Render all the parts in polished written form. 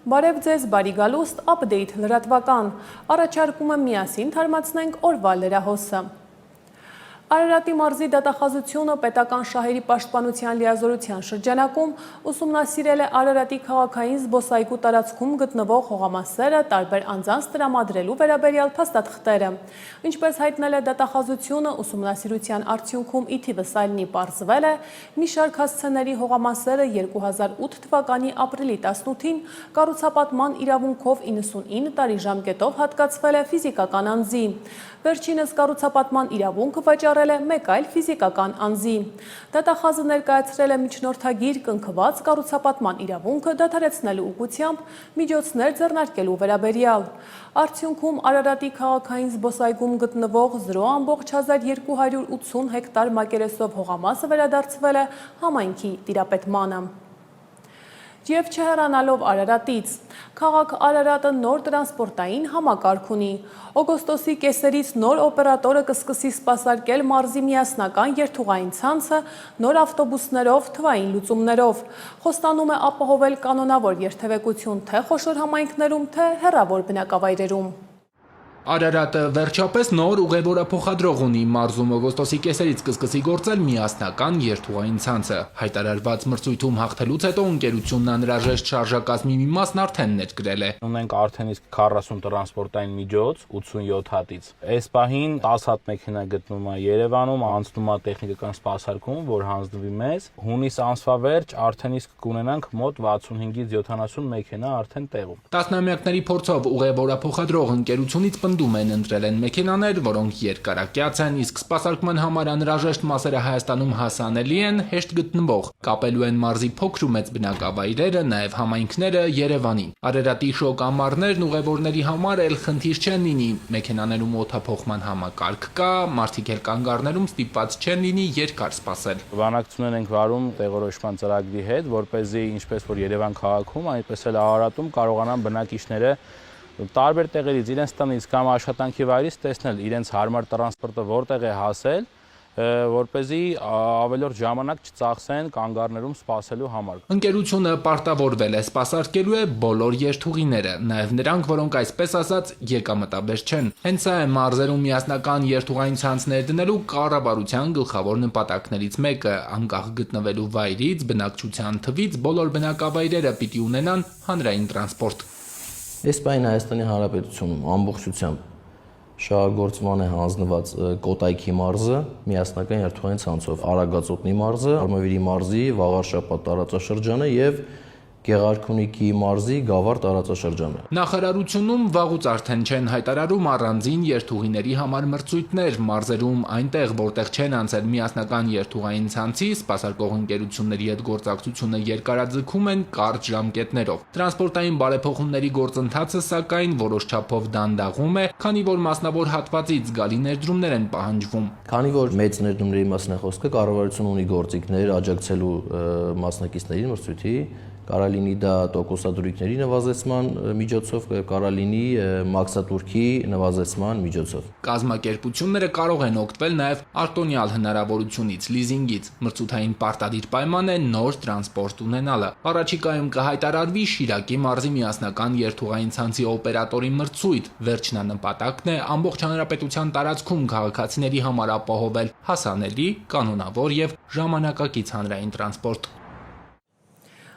Բարև ձեզ, բարի գալուստ, update լրատվական, առաջարկում եմ միասին թարմացնենք օրվա լրահոսը։ Արարատի մարզի դատախազությունը պետական շահերի պաշտպանության լիազորության շրջանակում ուսումնասիրել է Արարատի քաղաքային զբոսայգու տարածքում գտնվող հողամասերը տարբեր անձանց տրամադրելու վերաբերյալ փաստաթղթերը։ Ինչպես հայտնել է դատախազությունը, ուսումնասիրության արդյունքում ի թիվս այլնի պարզվել է, մի շարք հասցեների հողամասերը 2008 թվականի ապրիլի 18-ին կառուցապատման իրավունքով 99 տարի ժամկետով հատկացվել է ֆիզիկական անձի։ Վերջինս կառուցապատման իրավունքը վաճառել է մեկ այլ ֆիզիկական անձի։ Դատախազը ներկայացրել է միջնորդագիր կնքված կառուցապատման իրավունքը դադարեցնելու ուղղությամբ միջոցներ ձեռնարկելու վերաբերյալ։ Արդյունքում Արարատի քաղաքային զբոսայգում գտնվող 0.1280 հեկտար մակերեսով հողամասը վերադարձվել է համայնքի տիրապետմանը։ Եվ չհեռանալով Արարատից, քաղաք Արարատը նոր տրանսպորտային համակարգ ունի։ Օգոստոսի կեսերից նոր օպերատորը կսկսի սպասարկել մարզի միասնական երթուղային ցանցը նոր ավտոբուսներով, թվային լուծումներով։ Խոստանում է ապահովել կանոնավոր երթևեկություն թե խոշոր համայնքներում, թե հեռավոր բնակավայրերում։ Արարատը վերջապես նոր ուղևորափոխադրող ունի, մարզում օգոստոսի կեսերից կսկսի գործել միասնական երթուղային ցանցը։ Հայտարարված մրցույթում հաղթելուց հետո ընկերությունն անհրաժեշտ շարժակազմի մի մասն արդեն ներկրել է։ Ունենք արդեն իսկ 40 տրանսպորտային միջոց 87 հատից։ Այս պահին 10 հատ մեքենա գտնվում է Երևանում, անցնում է տեխնիկական սպասարկում, որ հանձնվի մեզ։ Հունիս ամսվա վերջ արդեն իսկ կունենանք մոտ 65-ից 70 մեքենա արդեն տեղում։ Տասնամյակների փորձով ուղևորափոխադրող ընկերությունից պնդում են ընտրել են մեքենաներ, որոնք երկարակյաց են, իսկ սպասարկման համար անհրաժեշտ մասերը Հայաստանում հասանելի են, հեշտ գտնվող։ Կապելու են մարզի փոքր ու մեծ բնակավայրերը, նաև համայնքները Երևանին։ Արարատի շոկ ամառներն ուղևորների համար էլ խնդիր չեն լինի։ Մեքենաներում օդափոխման համակարգ կա, մարդիկ էլ կանգառներում ստիպված չեն լինի երկար սպասել։ Բանակցություններ ենք վարում տեղորոշման ծրագրի հետ, որպեսզի ինչպես որ Երևան քաղաքում, այնպես էլ Արարատում կարողանան բնակիչները տարբեր տեղերից իրենց տնից կամ աշխատանքի վայրից տեսնել իրենց հարմար տրանսպորտը որտեղ է հասել, որպեսզի ավելորդ ժամանակ չծախսեն կանգառներում սպասելու համար։ Ընկերությունը պարտավորվել է սպասարկելու է բոլոր երթուղիները, նաև նրանք, որոնք այսպես ասած եկամտաբեր չեն։ Հենց սա է մարզերում միասնական երթուղային ցանց ներդնելու կառավարության գլխավոր նպատակներից մեկը, անկախ գտնվելու վայրից, բնակչության թվից բոլոր բնակավայրերը պիտի ունենան հանրային տրանսպորտ։ Այս պահին Հայաստանի Հանրապետությունում ամբողջությամբ շահագործման է հանձնված Կոտայքի մարզը միասնական երթուղային ցանցով, Արագածոտնի մարզը, Արմավիրի մարզի Վաղարշապատ տարածաշրջանը եւ Գեղարքունիքի մարզի Գավառ տարածաշրջանը։ Նախարարությունում վաղուց արդեն չեն հայտարարում առանձին երթուղիների համար մրցույթներ մարզերում, այնտեղ, որտեղ չեն անցել միասնական երթուղային ցանցի, սպասարկող ընկերությունների հետ գործակցությունը երկարաձգում են կարճ ժամկետներով։ Տրանսպորտային բարեփոխումների գործընթացը, սակայն, որոշ չափով դանդաղում է, քանի որ մասնավոր հատվածից զգալի ներդրումներ են պահանջվում։ Քանի որ մեծ ներդրումների մասին է խոսքը, կառավարությունը ունի գործիքներ աջակցելու մասնակիցներին մրցույթի, կարա լինի դա տոկոսադրույքների նվազեցման միջոցով, կարա լինի մաքսատուրքի նվազեցման միջոցով։ Կազմակերպությունները կարող են օգտվել նաև արտոնյալ հնարավորությունից, լիզինգից։ Մրցութային պարտադիր պայման է նոր տրանսպորտ ունենալը։ Առաջիկայում կհայտարարվի Շիրակի մարզի միասնական երթուղային ցանցի օպերատորի մրցույթ։ Վերջնանպատակն է ամբողջ հանրապետության տարածքում քաղաքացիների համար ապահովել հասանելի, կանոնավոր եւ ժամանակակից հանրային տրանսպորտ։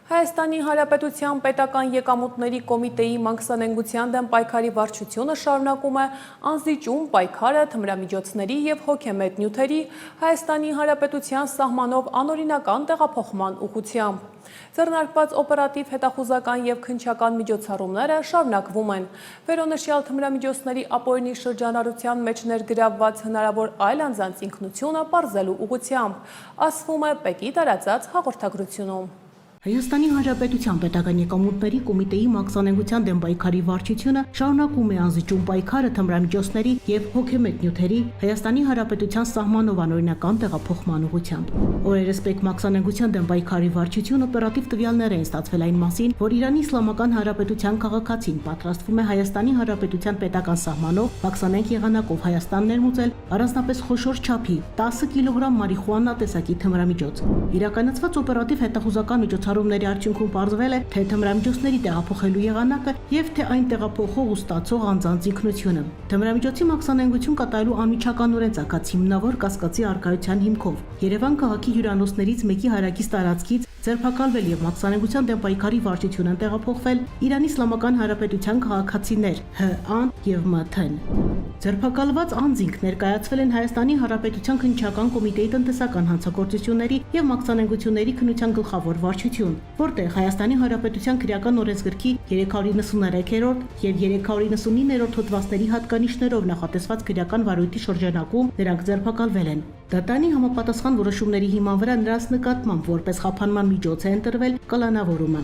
Հայաստանի Հանրապետության պետական եկամուտների կոմիտեի մանկսանենգության դեմ պայքարի վարչությունը շարունակում է անզիջում պայքարը թմրամիջոցների և հոգեմետ նյութերի Հայաստանի Հանրապետության սահմանով անօրինական տեղափոխման ուղղությամբ։ Ձեռնարկված օպերատիվ հետախուզական և քննչական միջոցառումները շարունակվում են։ Վերոնշյալ թմրամիջոցների ապօրինի շրջանառության մեջ ներգրավված հնարավոր այլ անձանց ինքնությունը պարզելու ուղղությամբ, ասվում է ՊԵԿ-ի տարածած հաղորդագրությունում։ Հայաստանի Հանրապետության պետական եկամուտների կոմիտեի մաքսանենգության դեմ պայքարի վարչությունը շարունակում է անզիջում պայքարը թմրամիջոցների և հոգեմետ նյութերի Հայաստանի Հանրապետության սահմանով անօրինական տեղափոխման ուղղությամբ։ Օրերս ՊԵԿ մաքսանենգության դեմ պայքարի վարչությունը օպերատիվ տվյալներ են ստացվել այն մասին, որ Իրանի Իսլամական Հանրապետության քաղաքացին պատրաստվում է Հայաստանի Հանրապետության պետական սահմանով մաքսանենգ եղանակով Հայաստան ներմուծել առանձնապես խոշոր չափի 10 կիլոգրամ մարիխուանա տեսակի թմրամիջոց։ Իրականացված օպերատիվ հետախուզական միջոցառումների միջոցառումների արդյունքում պարզվել է, թե թմրամիջոցների տեղափոխելու եղանակը եւ թե այն տեղափոխող ու ստացող անձանց ինքնությունը։ Թմրամիջոցի մաքսանենգություն կատարելու անմիջականորեն ցակած հիմնավոր կասկածի արկայության հիմքով Երևան քաղաքի հյուրանոցներից մեկի հարակից տարածքից ձերբակալվել եւ մաքսանենգության դեմ պայքարի վարչություն են տեղափոխվել Իրանի Իսլամական Հանրապետության քաղաքացիներ Հ.Ա.Ն եւ Մ.Թ.-ն։ Ձերբակալված անձինք ներկայացվել են Հայաստանի Հանրապետության քննչական կոմիտեի տնտեսական հանցագործությունների եւ մաքսանենգությունների քննության գլխավոր վարչություն, որտեղ Հայաստանի Հանրապետության քրեական օրենսգրքի 393-րդ եւ 399-րդ հոդվածների հատկանիշներով նախատեսված քրեական վարույթի շրջանակում նրանք ձերբակալվել են։ Դատանի համապատասխան որոշումների հիման վրա նրանց նկատմամբ որպես խափանման միջոց է ընտրվել կալանավորումը։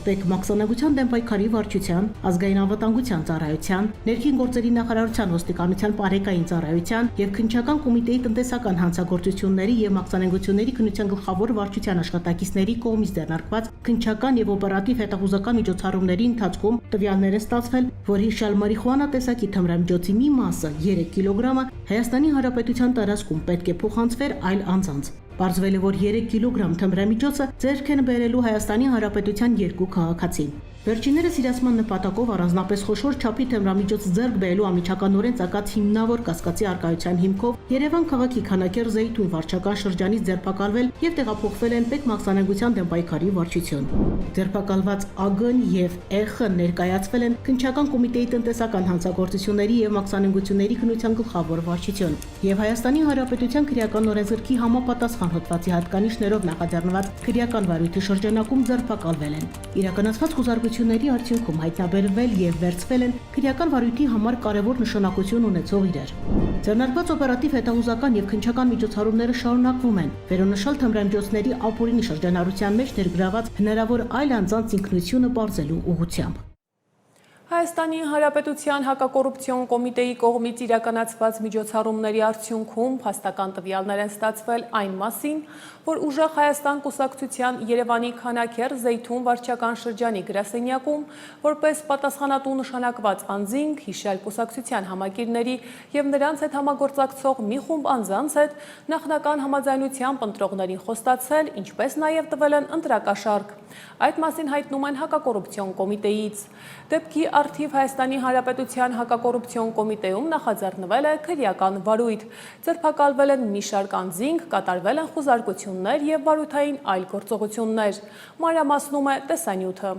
Պետ մաքսանենգության դեմ պայքարի վարչության, ազգային անվտանգության ծառայության, ներքին գործերի նախարարության ոստիկանության բարեկային ծառայության եւ քննչական կոմիտեի տնտեսական հանցագործությունների եւ մաքսանենգությունների քննության գլխավոր վարչության աշխատակիցների կողմից դերնարկված քննչական եւ օպերատիվ հետախուզական միջոցառումների ընթացքում տվյալներ է ստացվել, որ հիշյալ մարիխուանա տեսակի թմրամիջոցի մի մասը 3 կիլոգրամը Հայաստանի Հանրապետության տարածքում պետք է փոխանցվեր այլ անձանց։ Պարզվել է, որ 3 կիլոգրամ թմրամիջոցը ձեռք են բերելու Հայաստանի Հանրապետության 2 քաղաքացի։ Վերջիններս իրացման նպատակով առանձնապես խոշոր չափի թմրամիջոց ձեռք բերելու անմիջականորեն ցակած հիմնավոր կասկածի արկայության հիմքով Երևան քաղաքի Քանաքեռ Զեյթուն վարչական շրջանից ձերբակալվել եւ տեղափոխվել են պետ մաքսանենգության դեմ պայքարի վարչություն։ Ձերբակալված ԱԳ-ն եւ ԷԽ-ն ներկայացվել են քննչական կոմիտեի տնտեսական հանցագործությունների եւ մաքսանենգությունների քննության գլխավոր վարչություն եւ Հայաստանի Հանրապետության քրեական օրենսգրքի համապատասխան հոդվածի հատկանիշներով նախաձեռնված քրեական վարույթի շրջանակում ձերբակալվել են։ Իրականացված խոզարկությունների արդյունքում հայտնաբերվել եւ վերցվել են քրեական վարույթի համար կարևոր նշանակություն ունեցող իրեր։ Ձեռնարկված օպերատիվ հետախուզական եւ քննչական միջոցառումները շարունակվում են վերոնշյալ թմրամիջոցների ապօրինի շրջանառության մեջ ներգրաված հնարավոր այլ անձանց ինքնությունը բարձելու ուղղությամբ։ Հայաստանի Հանրապետության հակակոռուպցիոն կոմիտեի կողմից իրականացված միջոցառումների արդյունքում փաստական տվյալներ են ստացվել այն մասին, որ ուժեղ Հայաստան կուսակցության Երևանի Քանաքեռ Զեյթուն վարչական շրջանի գրասենյակում որպես պատասխանատու նշանակված անձինք հիշյալ կուսակցության համակիրների եւ նրանց հետ համագործակցող մի խումբ անձանց հետ նախնական համաձայնությամբ ընտրողներին խոստացել, ինչպես նաեւ տվել են ընտրակաշառք։ Այդ մասին հայտնում են հակակոռուպցիոն կոմիտեից։ Դեպքի արդիվ Հայաստանի Հանրապետության հակակոռուպցիոն կոմիտեում նախաձեռնվել է քրեական վարույթ։ Ձերբակալվել են մի շարք անձինք, կատարվել են խոզարկություններ եւ վարույթային այլ գործողություններ։ Մանրամասնում է տեսանյութը։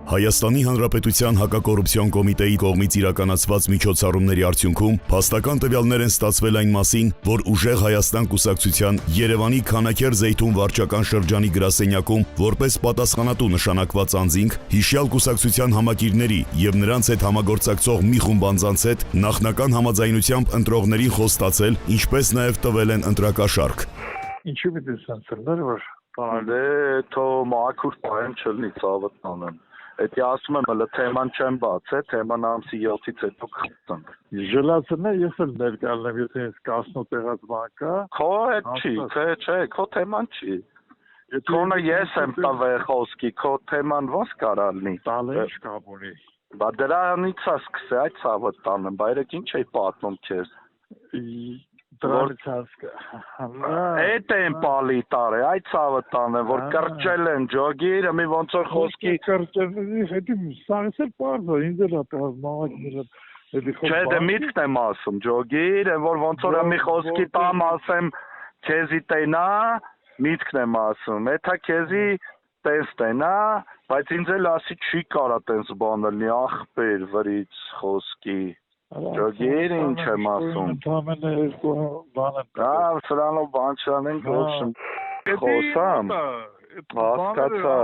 Հայաստանի Հանրապետության հակակոռուպցիոն կոմիտեի կողմից իրականացված միջոցառումների արդյունքում փաստական տվյալներ են ստացվել այն մասին, որ ուժեղ Հայաստան կուսակցության Երևանի Քանաքեռ Զեյթուն վարչական շրջանի գրասենյակում որպես պատասխանատու նշանակված անձինք հիշյալ կուսակցության համակիրների եւ նրանց հետ համագործակցող մի խումբ անձանց հետ նախնական համաձայնությամբ ընտրողներին խոստացել, ինչպես նաեւ տվել են ընտրակաշառք։ Ինչու՞ պիտի սենսորներ որ Բանը թո մաքուր պայեմ չլինի ծավալանան։ Էդի ասում եմ, հələ թեման չեմ բացել, թեման ամսի 7-ից հետո կխոսենք։ Ժելացնե ես էլ ներկալնեմ, եթե ես կասնու տեղած բան կա։ Քո հետ չի, չէ, քո թեման չի։ Քոնը ես եմ տվել խոսքի, քո թեման ո՞նց կարա լինի։ Տալը ինչ կապ ունի։ Բա դրանից է սկսե, այդ ցավը տանեմ, բայրեք ինչ էի պատմում քեզ։ Դրանից հասկա։ Էդ են պալի տարե, այդ ցավը տանեմ, որ կրճել են ջոգիրը, մի ոնց որ խոսքի կրճելների հետի սաղից էլ պարզ է, ինձ էլ ապահով մաղաքները։ Չէ, դե միտքն եմ ասում, ջոգիր, որ ոնց որ մի խոսքի տամ ասեմ, քեզի տենա, միտքն եմ ասում, էթա քեզի տես տենա, բայց ինձ էլ ասի չի կարա տես բանը լինի, ախպեր վրից խոսքի։ Ջոգիր ինչ եմ ասում։ Ընդամենը երկու բան եմ։ Սրանով բան չանեն գործում։ Խոսամ։ Հասկացա։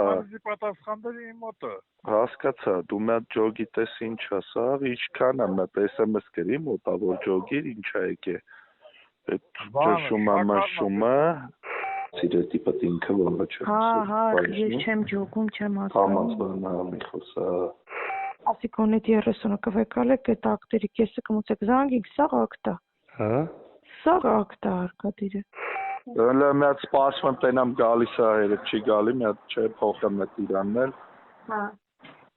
Պատասխանների իմ մոտը։ Հասկացա, դու մի հատ ջոգի տես ինչ ասավ, ինչքան եմ մտ SMS գրի մոտա, որ ջոգիր ինչ է եկե։ Այդ ճշումը, սիրել տիպը ինքը որը չէ։ Հա, ես չեմ ջոգում, չեմ ասում։ Համազգանա մի խոսա։ Ասիկոնի 30-ը կվեկալ եք այդ ակտերի կեսը կմուցեք զանգինք, սաղ ակտա։ Հա։ Սաղ ակտա արկադիրը։ Հələ մի հատ սպասում տենամ գալիս է երբ չի գալի, մի հատ չէ փոխեմ այդ Իրանն էլ։ Հա։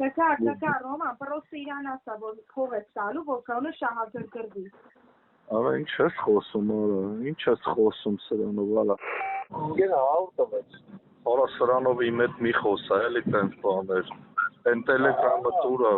Տակա Ռոման, պրոստը Իրան ասա, որ փող է տալու, որ կանոնը շահագրգռվի։ Արա ինչ ես խոսում, արա, ինչ ես խոսում սրանով, ալա։ Գնա ավտոմետ։ Հորա սրանով իմ հետ մի խոսա, էլի տենց բաներ։ Են տելեգրամը տուրա։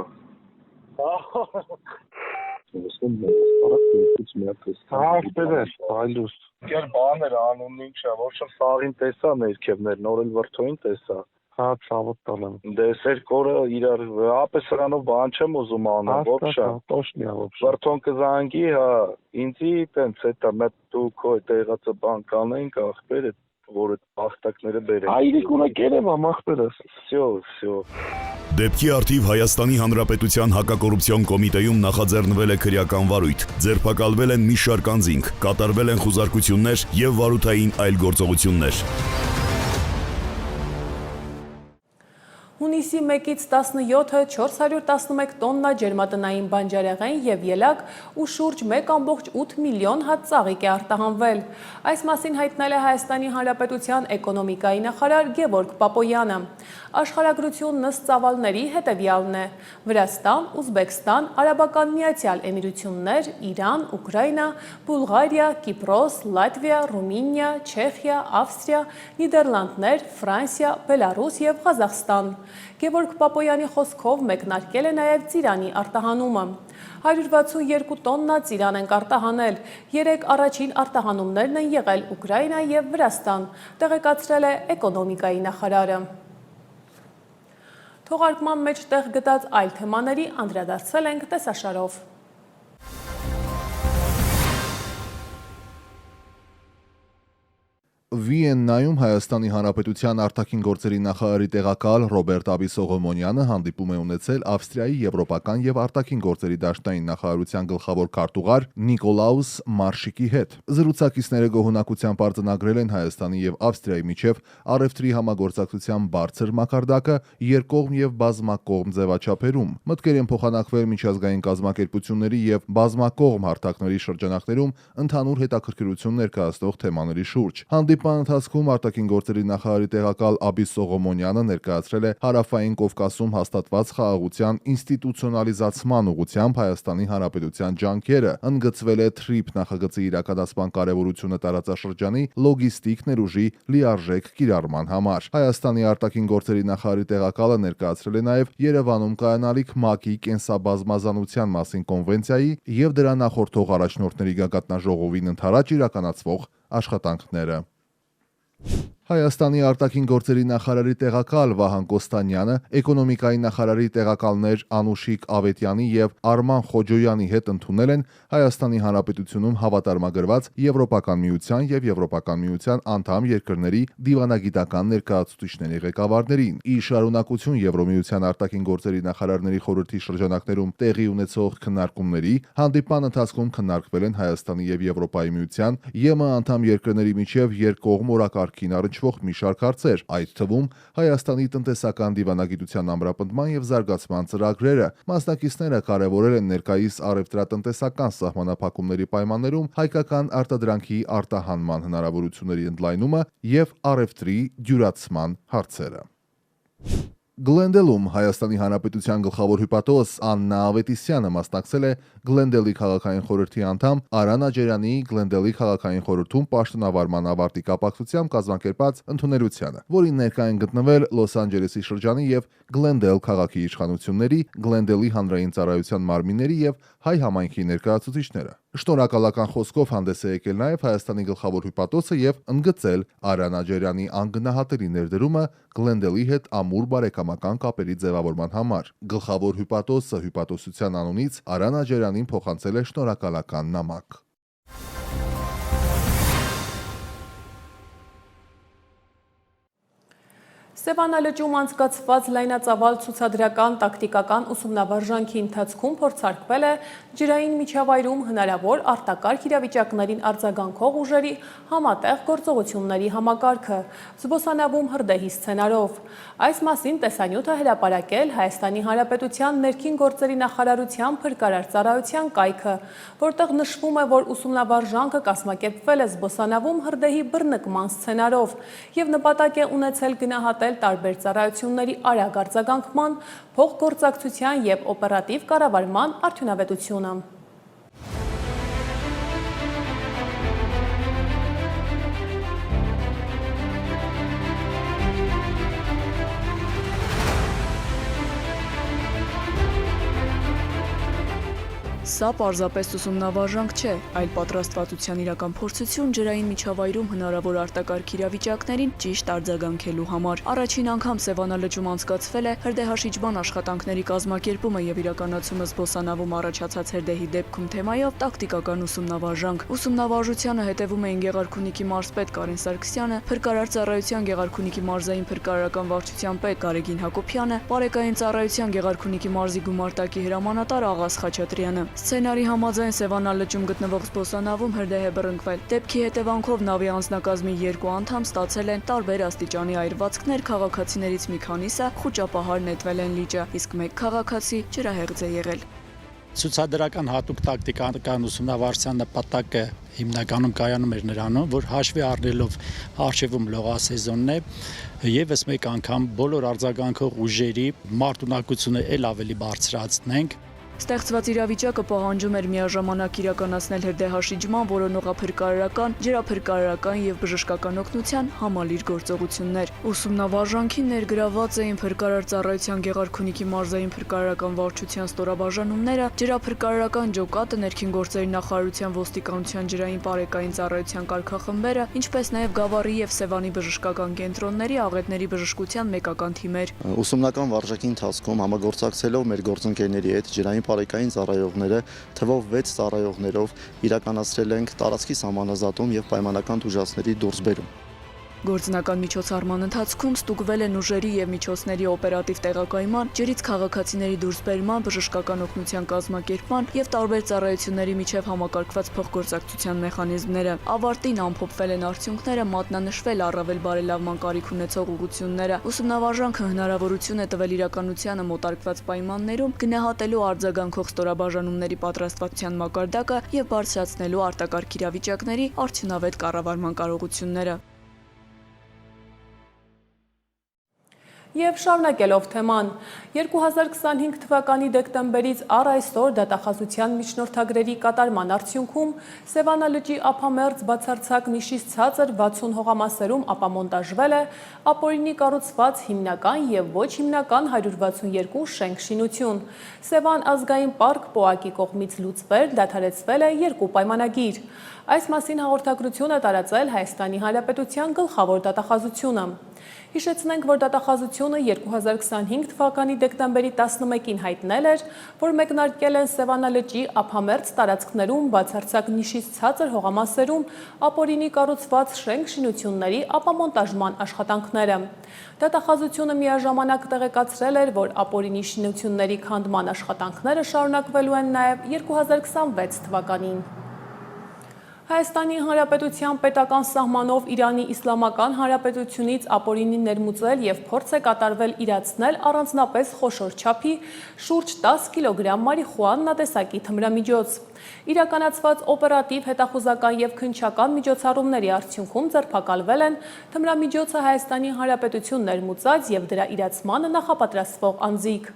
Ահպերես, այլուս։ Կեր բաներ անում ինչա, ոչ շմ սաղին տեսա ներքևներ, նոր էլ վրթոին տեսա։ Հա, ցավոտ տալեմ։ Դες երկորը իրար ապե սրանով բան չեմ ուզում անել, ոբշա։ Точно, ոբշա։ Վրթոն կզանգի, հա, ինձի տենց էտա մետ դու քո տեղացը բան կանենք ախպեր է, որ այդ ախտակները բերեն։ Այրիկունը կերեմ ախպերս։ Всё։ Դեպքի արդիվ Հայաստանի Հանրապետության հակակոռուպցիոն կոմիտեում նախաձեռնվել է քրեական վարույթ, ձերբակալվել են մի շարք անձինք, կատարվել են խուզարկություններ եւ վարութային այլ գործողություններ։ Հունիսի 1-ից 17-ը 411 տոննա ջերմատնային բանջարեղեն եւ ելակ ու շուրջ 1.8 միլիոն հատ ծաղիկ է արտահանվել։ Այս մասին հայտնել է Հայաստանի Հանրապետության էկոնոմիկայի նախարար Գևորգ Պապոյանը։ Աշխարհագրությունն ըստ ծավալների հետևյալն է. Վրաստան, Ուզբեկստան, Արաբական Միացյալ Էմիրություններ, Իրան, Ուկրաինա, Բուլղարիա, Կիպրոս, Լատվիա, Ռումինիա, Չեխիա, Ավստրիա, Նիդերլանդներ, Ֆրանսիա, Բելարուս եւ Ղազախստան։ Գևորգ Պապոյանի խոսքով մեկնարկել է նաև ծիրանի արտահանումը։ 162 տոննա ծիրան ենք արտահանել, 3 առաջին արտահանումներն են եղել Ուկրաինա եւ Վրաստան, տեղեկացրել է էկոնոմիկայի նախարարը։ Թողարկման մեջ տեղ գտած այլ թեմաների անդրադարձել ենք տեսաշարով։ Վիեննայում Հայաստանի Հանրապետության արտաքին գործերի նախարարի տեղակալ Ռոբերտ Աբի-Սողոմոնյանը հանդիպում է ունեցել Ավստրիայի եվրոպական եւ արտաքին գործերի դաշնային նախարարության գլխավոր քարտուղար Նիկոլաուս Մարշիկի հետ։ Զրուցակիցները գոհունակությամբ արձանագրել են Հայաստանի եւ Ավստրիայի միջև առևտրի համագործակցության բարձր մակարդակը երկկողմ եւ բազմակողմ ձևաչափերում։ Մտքեր են փոխանակվել միջազգային կազմակերպությունների եւ բազմակողմ հարթակների շրջանակներում ընդհանուր հետաքրքրություն ներկայացնող թեմաների շուրջ։ Հանդիպման ընթացքում արտաքին գործերի նախարարի տեղակալ Աբի-Սողոմոնյանը ներկայացրել է Հարավային Կովկասում հաստատված խաղաղության ինստիտուցիոնալիզացման ուղղությամբ Հայաստանի Հանրապետության ջանքերը, ընդգծվել է TRIP նախագծի իրականացման կարևորությունը տարածաշրջանի լոգիստիկ ներուժի լիարժեք կիրառման համար։ Հայաստանի արտաքին գործերի նախարարի տեղակալը ներկայացրել է նաև Երևանում կայանալիք ՄԱԿ-ի կենսաբազմազանության մասին կոնվենցիայի եւ դրա նախորդող առաջնորդների գագաթնաժողովին ընդառաջ իրականացվող աշխատանքները։ Հայաստանի արտաքին գործերի նախարարի տեղակալ Վահան Կոստանյանը էկոնոմիկայի նախարարի տեղակալներ Անուշիկ Ավետյանի եւ Արման Խոջոյանի հետ ընդունել են Հայաստանի Հանրապետությունում հավատարմագրված Եվրոպական միության եւ Եվրոպական միության անդամ երկրների դիվանագիտական ներկայացուցիչների ղեկավարներին։ Ի շարունակություն Եվրոմիության արտաքին գործերի նախարարների խորհրդի շրջանակներում տեղի ունեցող քննարկումների հանդիպման ընթացքում քննարկվել են Հայաստանի եւ Եվրոպայի միության ԵՄ անդամ երկրների միջև երկկողմ օրակարգին առնչվող մի շարք հարցեր, այդ թվում Հայաստանի տնտեսական դիվանագիտության ամրապնդման եւ զարգացման ծրագրերը։ Մասնակիցները կարևորել են ներկայիս առևտրատնտեսական սահմանափակումների պայմաններում հայկական արտադրանքի արտահանման հնարավորությունների ընդլայնումը եւ առևտրի դյուրացման հարցերը։ Գլենդելում Հայաստանի Հանրապետության գլխավոր հյուպատոս Աննա Ավետիսյանը մասնակցել է Գլենդելի քաղաքային խորհրդի անդամ Արան Աջերյանի Գլենդելի քաղաքային խորհրդում պաշտոնավարման ավարտի կապակցությամբ կազմակերպած ընդունելությանը, որին ներկա են գտնվել Լոս Անջելեսի շրջանի եւ Գլենդել քաղաքի իշխանությունների, Գլենդելի հանրային ծառայության մարմինների եւ հայ համայնքի ներկայացուցիչները։ Շնորհակալական խոսքով հանդես է եկել նաև Հայաստանի գլխավոր հյուպատոսը եւ ընդգծել Արան Աջերյանի անգնահատելի ներդրումը Գլենդելի հետ ամուր բարեկամական կապերի ձևավորման համար։ Գլխավոր հյուպատոսը հյուպատոսության անունից Արան Աջերյանին փոխանցել է շնորհակալական նամակ։ Սևանա լճում անցկացված լայնածավալ ցուցադրական տակտիկական ուսումնավարժանքի ընթացքում փորձարկվել է ջրային միջավայրում հնարավոր արտակարգ իրավիճակներին արձագանքող ուժերի համատեղ գործողությունների համակարգը, զբոսանավում հրդեհի սցենարով։ Այս մասին տեսանյութը հրապարակել Հայաստանի Հանրապետության ներքին գործերի նախարարության փրկարար ծառայության կայքը, որտեղ նշվում է, որ ուսումնավարժանքը կազմակերպվել է զբոսանավում հրդեհի բռնկման սցենարով եւ նպատակ է ունեցել գնահատել տարբեր ծառայությունների արագ արձագանքման, փոխգործակցության եւ օպերատիվ կառավարման արդյունավետությունը։ Սա պարզապես ուսումնավարժանք չէ, այլ պատրաստվածության իրական փորձություն ջրային միջավայրում հնարավոր արտակարգ իրավիճակներին ճիշտ արձագանքելու համար։ Առաջին անգամ Սևանալճում անցկացվել է հրդեհաշիջման աշխատանքների կազմակերպումը եւ իրականացումը զբոսանավում առաջացած հրդեհի դեպքում թեմայով տակտիկական ուսումնավարժանք։ Ուսումնավարժությանը հետևում էին Գեղարքունիքի մարզպետ Կարեն Սարգսյանը, Փրկարար ծառայության Գեղարքունիքի մարզային փրկարարական վարչության պետ Գարեգին Հակոբյանը, Պարեկային ծառայության Գեղարքունիքի մարզի գումարտակի հրամանատար Աղաս Խաչատրյանը։ Սցենարի համաձայն Սևանալճում գտնվող զբոսանավում հրդեհ է բռնկվել։ Դեպքի հետևանքով նավի անձնակազմի 2 անդամ ստացել են տարբեր աստիճանի այրվածքներ, քաղաքացիներից մի քանիսը խուճապահար նետվել են լիճը, իսկ 1 քաղաքացի ջրահեղձ է եղել։ Ցուցադրական հատուկ տակտիկական ուսումնավարության նպատակը հիմնականում կայանում էր նրանում, որ հաշվի առնելով արխիվում լողասեզոնն է, եւս մեկ անգամ բոլոր արձագանքող ուժերի մարտունակությունը ել ավելի բարձրացնենք։ Ստեղծված իրավիճակը պահանջում էր միաժամանակ իրականացնել հրդեհաշիջման, որոնողափրկարարական, ջրափրկարարական եւ բժշկական օգնության համալիր գործողություններ։ Ուսումնավարժանքին ներգրավված էին Փրկարար ծառայության Գեղարքունիքի մարզային փրկարարական վարչության ստորաբաժանումները, ջրափրկարարական ջոկատը, ներքին գործերի նախարարության ոստիկանության ջրային պարեկային ծառայության կարգախմբերը, ինչպես նաեւ Գավառի եւ Սևանի բժշկական կենտրոնների աղետների բժշկության մեկական թիմեր։ Ուսումնական վարժակի ընթացքում համագործակցելով մեր գործընկերների հետ ջրային պարեկային ծառայողները թվով 6 ծառայողներով իրականացրել ենք տարածքի սահմանազատում եւ պայմանական տուժածների դուրսբերում։ Գործնական միջոցառման ընթացքում ստուգվել են ուժերի եւ միջոցների օպերատիվ տեղակայման, ջրից քաղաքացիների դուրսբերման, բժշկական օգնության կազմակերպման եւ տարբեր ծառայությունների միջև համակարգված փոխգործակցության մեխանիզմները։ Ավարտին ամփոփվել են արդյունքները, մատնանշվել առավել բարելավման կարիք ունեցող ուղղությունները։ Ուսումնավարժանքը հնարավորություն է տվել իրականությանը մոտարկված պայմաններում գնահատելու արձագանքող ստորաբաժանումների պատրաստվածության մակարդակը եւ բարձրացնելու արտակարգ իրավիճակների արդյունավետ կառավարման կարողությունները։ Եվ շարունակելով թեման, 2025 թվականի դեկտեմբերից առ այսօր դատախազության միջնորդագրերի կատարման արդյունքում Սևանալճի ափամերձ բացարձակ նիշից ցածր 60 հողամասերում ապամոնտաժվել է ապօրինի կառուցված հիմնական եւ ոչ հիմնական 162 շենք-շինություն։ Սևան ազգային պարկ ՊՕԱԿ-ի կողմից լուծվել, դադարեցվել է 2 պայմանագիր։ Այս մասին հաղորդագրություն է տարածել Հայաստանի Հանրապետության գլխավոր դատախազությունը։ Հիշեցնենք, որ դատախազությունը 2025 թվականի դեկտեմբերի 11-ին հայտնել էր, որ մեկնարկել են Սևանալճի ափամերձ տարածքներում բացարձակ նիշից ցածր հողամասերում ապօրինի կառուցված շենք-շինությունների ապամոնտաժման աշխատանքները։ Դատախազությունը միաժամանակ տեղեկացրել էր, որ ապօրինի շինությունների քանդման աշխատանքները շարունակվելու են նաև 2026 թվականին։ Հայաստանի Հանրապետության պետական սահմանով Իրանի Իսլամական Հանրապետությունից ապօրինի ներմուծել եւ փորձ է կատարվել իրացնել առանձնապես խոշոր չափի շուրջ 10 կիլոգրամ մարիխուանա տեսակի թմրամիջոց։ Իրականացված օպերատիվ, հետախուզական եւ քննչական միջոցառումների արդյունքում ձերբակալվել են թմրամիջոցը Հայաստանի Հանրապետություն ներմուծած եւ դրա իրացմանը նախապատրաստվող անձիկ։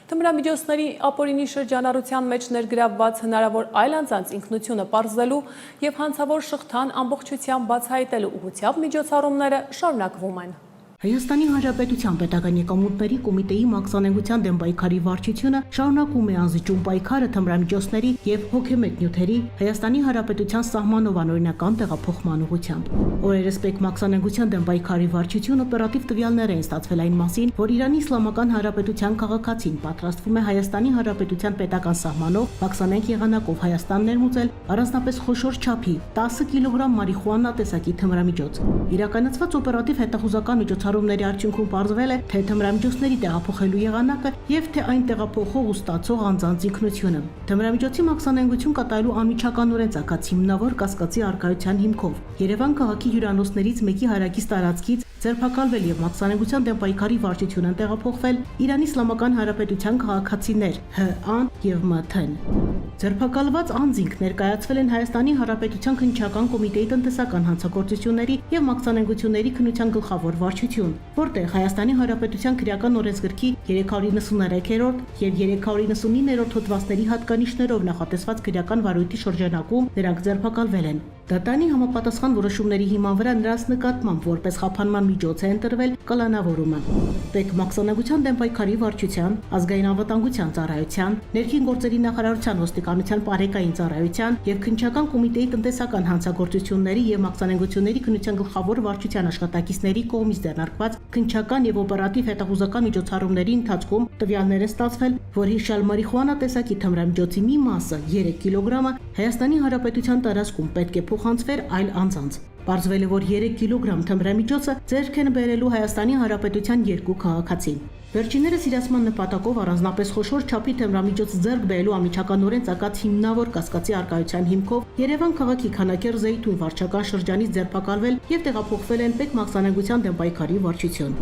Թմրամիջոցների ապօրինի շրջանառության մեջ ներգրավված հնարավոր այլ անձանց ինքնությունը պարզելու եւ հանցավոր շղթան ամբողջությամբ բացահայտելու ուղղությամբ միջոցառումները շարունակվում են։ Հայաստանի Հանրապետության պետական եկամուտների կոմիտեի մաքսանենգության դեմ պայքարի վարչությունը շարունակում է անզիջում պայքարը թմրամիջոցների եւ հոգեմետ նյութերի Հայաստանի Հանրապետության սահմանով անօրինական տեղափոխման ուղղությամբ։ Օրերս պետք մաքսանենգության դեմ պայքարի վարչությունը օպերատիվ տվյալներ են ստացվել այն մասին, որ Իրանի Իսլամական Հանրապետության քաղաքացին պատրաստվում է Հայաստանի Հանրապետության պետական սահմանով մաքսանենգ եղանակով Հայաստան ներմուծել առանձնապես խոշոր չափի 10 կիլոգրամ մարիխուանա տեսակի թմրամիջոց։ Իրականացված օպերատիվ հետախուզական միջոցառումների արդյունքում պարզվել է, թե թմրամիջոցների տեղափոխելու եղանակը եւ թե այն տեղափոխող ու ստացող անձանց ինքնությունը։ Թմրամիջոցի մաքսանենգություն կատարելու անմիջականորեն ցակած հիմնավոր կասկածի արկայության հիմքով Երևան քաղաքի հյուրանոցներից մեկի հարակից տարածքից ձերբակալվել եւ մաքսանենգության դեմ պայքարի վարչությունն տեղափոխվել Իրանի Իսլամական Հանրապետության քաղաքացիներ Հ.Ան եւ Մ.Թ.-ն։ Ձերբակալված անձինք ներկայացվել են Հայաստանի Հանրապետության քննչական կոմիտեի տնտեսական հանցագործությունների եւ մաքսանենգությունների քննության գլխավոր վարչություն, որտեղ Հայաստանի Հանրապետության քրեական օրենսգրքի 393-րդ եւ 399-րդ հոդվածների հատկանիշներով նախատեսված քրեական վարույթի շրջանակում նրանք ձերբակալվել են։ Դատանի համապատասխան որոշումների հիման վրա նրանց նկատմամբ որպես խափանման միջոց է ընտրվել կալանավորումը։ Պետ մաքսանագության դեմ պայքարի վարչության, ազգային անվտանգության ծառայության, ներքին գործերի նախարարության ոստիկանության բարեկային ծառայության եւ քննչական կոմիտեի տնտեսական հանցագործությունների եւ մաքսանենգությունների քննության գլխավոր վարչության աշխատակիցների կողմից դերնարկված քննչական եւ օպերատիվ հետախուզական միջոցառումների ընթացքում տվյալներ է ստացվել, որ հիշյալ մարիխուանա տեսակի թմրամիջոցի մի մասը 3 կիլոգրամը Հայաստանի Հանրապետության տարածքում պետք է փոխանցվեր այլ անձանց։ Պարզվել է, որ 3 կիլոգրամ թմրամիջոցը ձեռք են բերելու Հայաստանի Հանրապետության 2 քաղաքացին։ Վերջիններս իրացման նպատակով առանձնապես խոշոր չափի թմրամիջոց ձեռք բերելու անմիջականորեն ծագած հիմնավոր կասկածի արկայության հիմքով Երևան քաղաքի Քանաքեռ Զեյթուն վարչական շրջանից ձերբակալվել եւ տեղափոխվել են Պետ մաքսանենգության դեմ պայքարի վարչություն։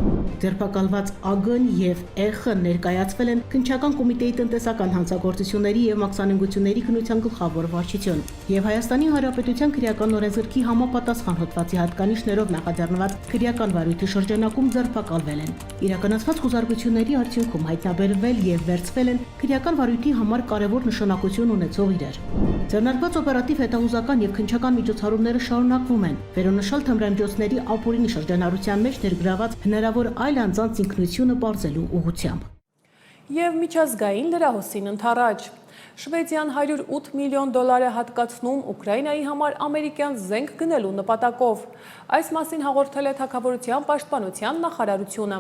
Ձերբակալված ԱԳ-ն եւ ԷԽ-ը ներկայացվել են քննչական կոմիտեի տնտեսական հանցագործությունների եւ մաքսանենգությունների քննության գլխավոր վարչություն եւ Հայաստանի Հանրապետության քրեական օրենսգրքի համապատասխան հոդվածի հատկանիշներով նախաձեռնված քրեական վարույթի շրջանակում ձերբակալվել են։ Իրականացված խոզարկությունների արդյունքում հայտնաբերվել եւ վերցվել են քրեական վարույթի համար կարևոր նշանակություն ունեցող իրեր։ Ձեռնարկված օպերատիվ հետախուզական եւ քննչական միջոցառումները շարունակվում են։ Վերոնշյալ թմրամիջոցների ապօրինի շրջանառության մեջ ներգրաված հնարավոր այլ անձանց ինքնությունը պարզելու ուղղությամբ։ Եվ միջազգային լրահոսին ընթառաջ։ Շվեդիան $108 միլիոն է հատկացնում Ուկրաինայի համար ամերիկյան զենք գնելու նպատակով։ Այս մասին հաղորդել է Թագավորության պաշտպանության նախարարությունը։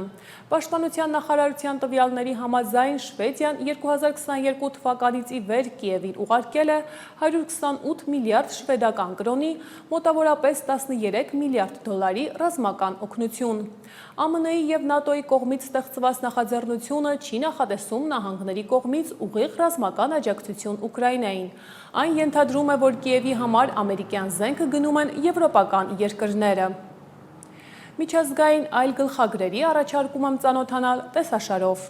Պաշտպանության նախարարության տվյալների համաձայն Շվեդիան 2022 թվականից ի վեր Կիևին ուղարկել է 128 միլիարդ շվեդական կրոնի, մոտավորապես 13 միլիարդ դոլարի ռազմական օգնություն։ ԱՄՆ-ի եւ ՆԱՏՕ-ի կողմից ստեղծված նախաձեռնությունը չի նախատեսում նահանգների կողմից ուղիղ ռազմական աջակցություն Ուկրաինային։ Այն ենթադրում է, որ Կիևի համար ամերիկյան զենքը գնում են եվրոպական երկրները։ Միջազգային այլ գլխագրերի առաջարկում եմ ծանոթանալ տեսաշարով։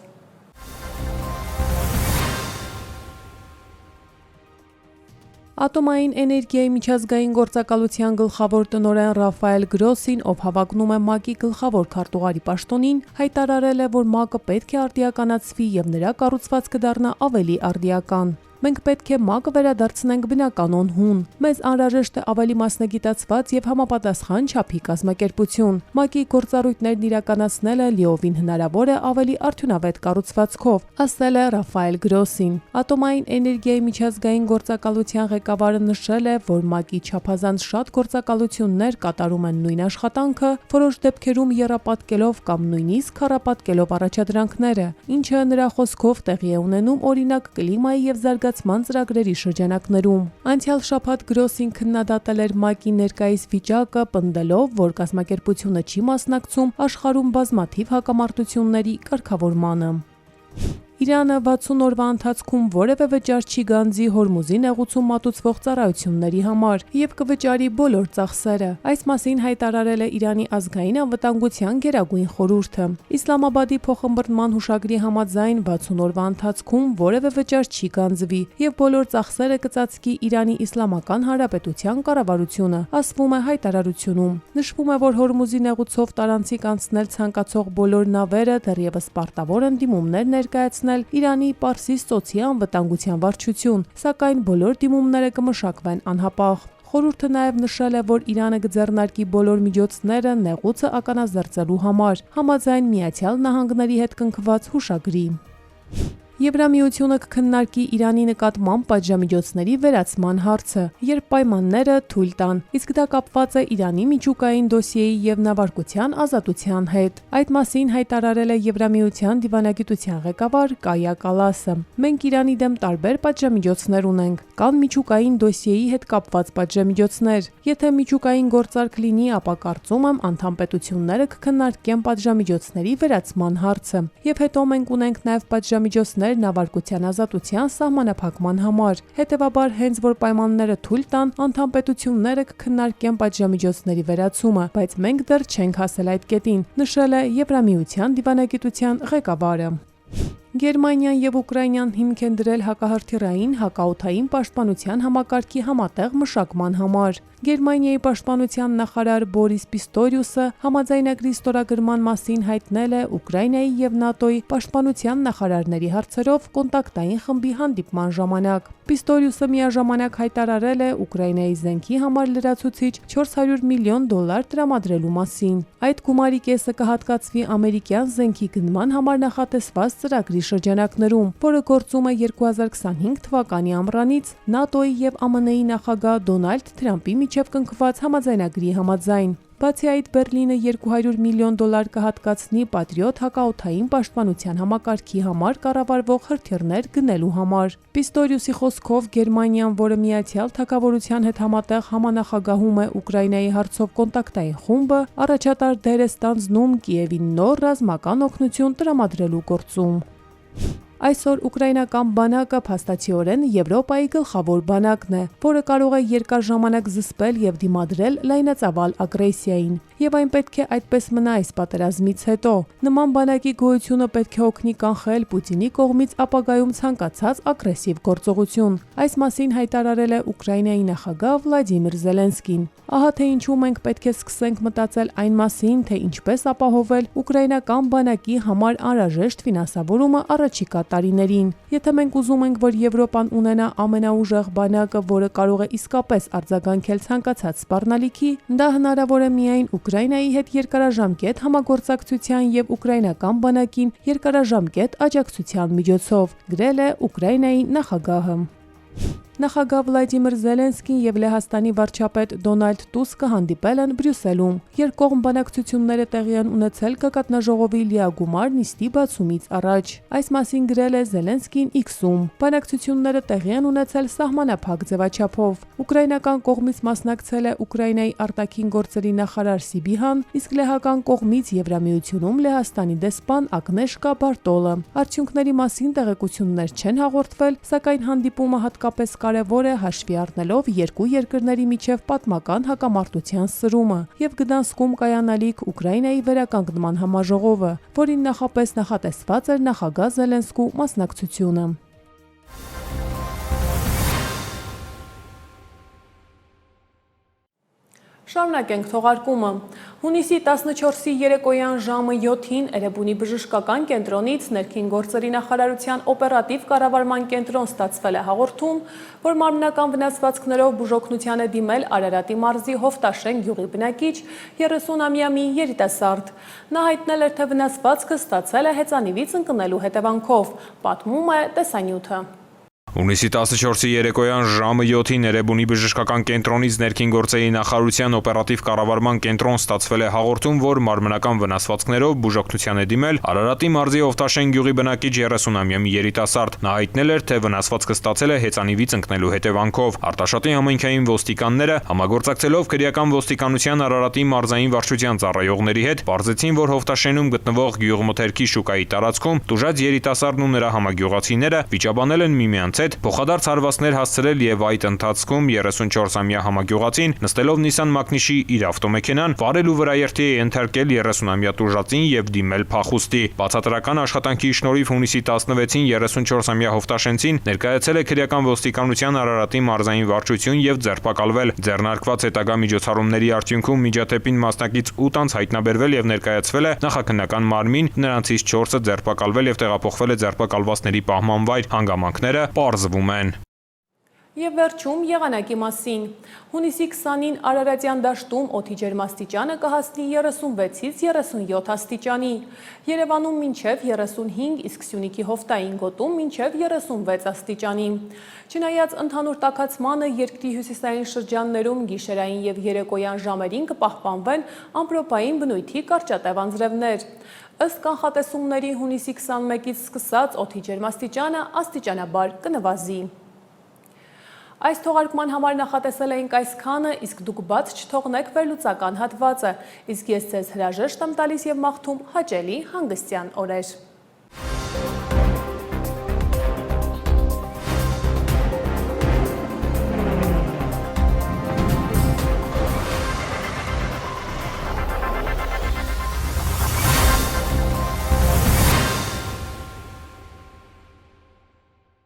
Ատոմային էներգիայի միջազգային գործակալության գլխավոր տնօրեն Ռաֆայել Գրոսին, ով հավակնում է ՄԱԿ-ի գլխավոր քարտուղարի պաշտոնին, հայտարարել է, որ ՄԱԿ-ը պետք է արդիականացվի եւ նրա կառուցվածքը դառնա ավելի արդիական։ Մենք պետք է ՄԱԿ-ը վերադարձնենք բնականոն հուն։ Մեզ անհրաժեշտ է ավելի մասնագիտացված եւ համապատասխան չափի կազմակերպություն։ ՄԱԿ-ի գործառույթներն իրականացնելը լիովին հնարավոր է ավելի արդյունավետ կառուցվածքով, ասել է Ռաֆայել Գրոսին։ Ատոմային էներգիայի միջազգային գործակալության ղեկավարը նշել է, որ ՄԱԿ-ի չափազանց շատ գործակալություններ կատարում են նույն աշխատանքը, որոշ դեպքերում եռապատկելով կամ նույնիսկ քառապատկելով առաջադրանքները, ինչը նրա խոսքով տեղի է ունենում օրինակ կլիմայի եւ զարգացման ծրագրերի շրջանակներում։ Անցյալ շաբաթ Գրոսին քննադատել էր ՄԱԿ-ի ներկայիս վիճակը, պնդելով, որ կազմակերպությունը չի մասնակցում աշխարհում բազմաթիվ հակամարտությունների կարգավորմանը։ Իրանը 60 օրվա ընթացքում որևէ վճար չի գանձի Հորմուզի նեղուցում մատուցվող ծառայությունների համար եւ կվճարի բոլոր ծախսերը։ Այս մասին հայտարարել է Իրանի ազգային անվտանգության գերագույն խորհուրդը։ Իսլամաբադի փոխըմբռնման հուշագրի համաձայն 60 օրվա ընթացքում որևէ վճար չի գանձվի եւ բոլոր ծախսերը կծածկի Իրանի Իսլամական Հանրապետության կառավարությունը, ասվում է հայտարարությունում։ Նշվում է, որ Հորմուզի նեղուցով տարանցիկ անցնել ցանկացող բոլոր նավերը դեռևս պարտավոր են դիմումներ ներկայացնել Իրանի Պարսից ծոցի անվտանգության վարչություն, սակայն բոլոր դիմումները կմշակվեն անհապաղ։ Խորհուրդը նաև նշել է, որ Իրանը կձեռնարկի բոլոր միջոցները նեղուցը ականազերծելու համար, համաձայն Միացյալ Նահանգների հետ կնքված հուշագրի։ Եվրամիությունը կքննարկի Իրանի նկատմամբ պատժամիջոցների վերացման հարցը, երբ պայմանները թույլ տան, իսկ դա կապված է Իրանի միջուկային դոսիեի եւ նավարկության ազատության հետ։ Այդ մասին հայտարարել է Եվրամիության դիվանագիտության ղեկավար Կայա Կալասը։ Մենք Իրանի դեմ տարբեր պատժամիջոցներ ունենք, կան միջուկային դոսիեի հետ կապված պատժամիջոցներ։ Եթե միջուկային գործարք լինի, ապա կարծում եմ անդամ պետությունները կքննարկեն պատժամիջոցների վերացման հարցը։ Եվ հետո մենք ունենք նաեւ պատժամիջոցներ նավարկության ազատության սահմանափակման համար։ Հետևաբար, հենց որ պայմանները թույլ տան, անդամ պետությունները կքննարկեն պատժամիջոցների վերացումը, բայց մենք դեռ չենք հասել այդ կետին, նշել է Եվրամիության դիվանագիտության ղեկավարը։ Գերմանիան եւ Ուկրաինան հիմք են դրել հակահրթիռային հակաօդային պաշտպանության համակարգի համատեղ մշակման համար։ Գերմանիայի պաշտպանության նախարար Բորիս Պիստորիուսը համաձայնագրի ստորագրման մասին հայտնել է Ուկրաինայի եւ ՆԱՏՕ-ի պաշտպանության նախարարների հարցերով կոնտակտային խմբի հանդիպման ժամանակ։ Պիստորիուսը միաժամանակ հայտարարել է Ուկրաինայի զենքի համար լրացուցիչ $400 միլիոն տրամադրելու մասին։ Այդ գումարի կեսը կհատկացվի ամերիկյան զենքի գնման համար նախատեսված ծրագրի շրջանակներում, որը գործում է 2025 թվականի ամռանից ՆԱՏՕ-ի եւ ԱՄՆ-ի նախագահ Դոնալդ Թրամփի միջև կնքված համաձայնագրի համաձայն։ Բացի այդ, Բերլինը $200 միլիոն կհատկացնի Պատրիոտ հակաօդային պաշտպանության համակարգի համար կառավարվող հրթիռներ գնելու համար։ Պիստորիուսի խոսքով Գերմանիան, որը Միացյալ Թագավորության հետ համատեղ համանախագահում է Ուկրաինայի հարցով կոնտակտային խումբը, առաջատար դեր է ստանձնում Կիևին նոր ռազմական օգնություն տրամադրելու գործում։ Այսօր ուկրաինական բանակը փաստացիորեն Եվրոպայի գլխավոր բանակն է, որը կարող է երկար ժամանակ զսպել եւ դիմադրել լայնածավալ ագրեսիային, եւ այն պետք է այդպես մնա այս պատերազմից հետո։ Նման բանակի գոյությունը պետք է օգնի կանխել Պուտինի կողմից ապագայում ցանկացած ագրեսիվ գործողություն։ Այս մասին հայտարարել է Ուկրաինայի նախագահ Վլադիմիր Զելենսկին։ Ահա թե ինչու մենք պետք է սկսենք մտածել այն մասին, թե ինչպես ապահովել ուկրաինական բանակի համար անհրաժեշտ ֆինանսավորումը առաջիկա տարիներին։ Եթե մենք ուզում ենք, որ Եվրոպան ունենա ամենաուժեղ բանակը, որը կարող է իսկապես արձագանքել ցանկացած սպառնալիքի, դա հնարավոր է միայն Ուկրաինայի հետ երկարաժամկետ համագործակցության եւ ուկրաինական բանակին երկարաժամկետ աջակցության միջոցով, գրել է Ուկրաինայի նախագահը։ Նախագահ Վլադիմիր Զելենսկին եւ Լեհաստանի վարչապետ Դոնալդ Տուսկը հանդիպել են Բրյուսելում։ Երկկողմ բանակցությունները տեղի են ունեցել գագաթնաժողովի լիագումար նիստի բացումից առաջ։ Այս մասին գրել է Զելենսկին X-ում։ Բանակցությունները տեղի են ունեցել սահմանափակ ձևաչափով։ Ուկրաինական կողմից մասնակցել է Ուկրաինայի արտաքին գործերի նախարար Սիբիհան, իսկ լեհական կողմից Եվրամիությունում Լեհաստանի դեսպան Ագնեշկա Բարտոլը։ Արդյունքների մասին տեղեկություններ չեն հաղորդվել, սակայն հանդիպումը հատկապես կարևոր է հաշվի առնելով երկու երկրների միջև պատմական հակամարտության սրումը եւ Գդանսկում կայանալիք Ուկրաինայի վերականգնման համաժողովը, որին նախապես նախատեսված էր նախագահ Զելենսկու մասնակցությունը։ Շարունակենք թողարկումը։ Հունիսի 14-ի երեկոյան ժամը 7-ին Էրեբունի բժշկական կենտրոնից ներքին գործերի նախարարության օպերատիվ կառավարման կենտրոն ստացվել է հաղորդում, որ մարմնական վնասվածքներով բուժօգնության է դիմել Արարատի մարզի Հովտաշեն գյուղի բնակիչ 30-ամյա մի երիտասարդ։ Նա հայտնել էր, թե վնասվածքը ստացել է հեծանիվից ընկնելու հետևանքով, պատմում է տեսանյութը։ Հունիսի 14-ի երեկոյան ժամը 7-ին Էրեբունի բժշկական կենտրոնից ներքին գործերի նախարարության օպերատիվ կառավարման կենտրոն ստացվել է հաղորդում, որ մարմնական վնասվածքներով բուժօգնության է դիմել Արարատի մարզի Հովտաշեն գյուղի բնակիչ 30-ամյա մի երիտասարդ։ Նա հայտնել էր, թե վնասվածքը ստացել է հեծանիվից ընկնելու հետևանքով։ Արտաշատի համայնքային ոստիկանները համագործակցելով քրեական ոստիկանության Արարատի մարզային վարչության ծառայողների հետ պարզեցին, որ Հովտաշենում գտնվող գյուղմթերքի շուկայի տարածքում տուժած երիտասարդն ու նրա համագյուղացիները վիճաբանել են միմյանց հետ, փոխադարձ հարվածներ հասցրել եւ այդ ընթացքում 34-ամյա համագյուղացին նստելով Nissan Magnich-ի իր ավտոմեքենան վարելու վրա երթի է ենթարկել 30-ամյա տուժածին եւ դիմել փախուստի։ Բացատրական աշխատանքի շնորհիվ հունիսի 16-ին 34-ամյա Հովտաշենցին ներկայացել է քրեական ոստիկանության Արարատի մարզային վարչություն եւ ձերբակալվել։ Ձեռնարկված հետագա միջոցառումների արդյունքում միջադեպին մասնակից 8 անձ հայտնաբերվել եւ ներկայացվել է նախաքննական մարմին, նրանցից 4-ը ձերբակալվել եւ տեղափոխվել է ձերբակալվածների պահման վայր։ Հանգամանքները պարզվում են։ Եվ վերջում եղանակի մասին։ Հունիսի 20-ին Արարատյան դաշտում օդի ջերմաստիճանը կհասնի 36-ից 37 աստիճանի, Երևանում մինչև 35, իսկ Սյունիքի հովտային գոտում մինչև 36 աստիճանի։ Չնայած ընդհանուր տաքացմանը երկրի հյուսիսային շրջաններում գիշերային եւ երեկոյան ժամերին կպահպանվեն ամպրոպային բնույթի կարճատև անձրևներ։ Ըստ կանխատեսումների հունիսի 21-ից սկսած օդի ջերմաստիճանը աստիճանաբար կնվազի։ Այս թողարկման համար նախատեսել էինք այսքանը, իսկ դուք բաց չթողնեք վերլուծական հատվածը, իսկ ես ձեզ հրաժեշտ եմ տալիս եւ մաղթում հաճելի հանգստյան օրեր։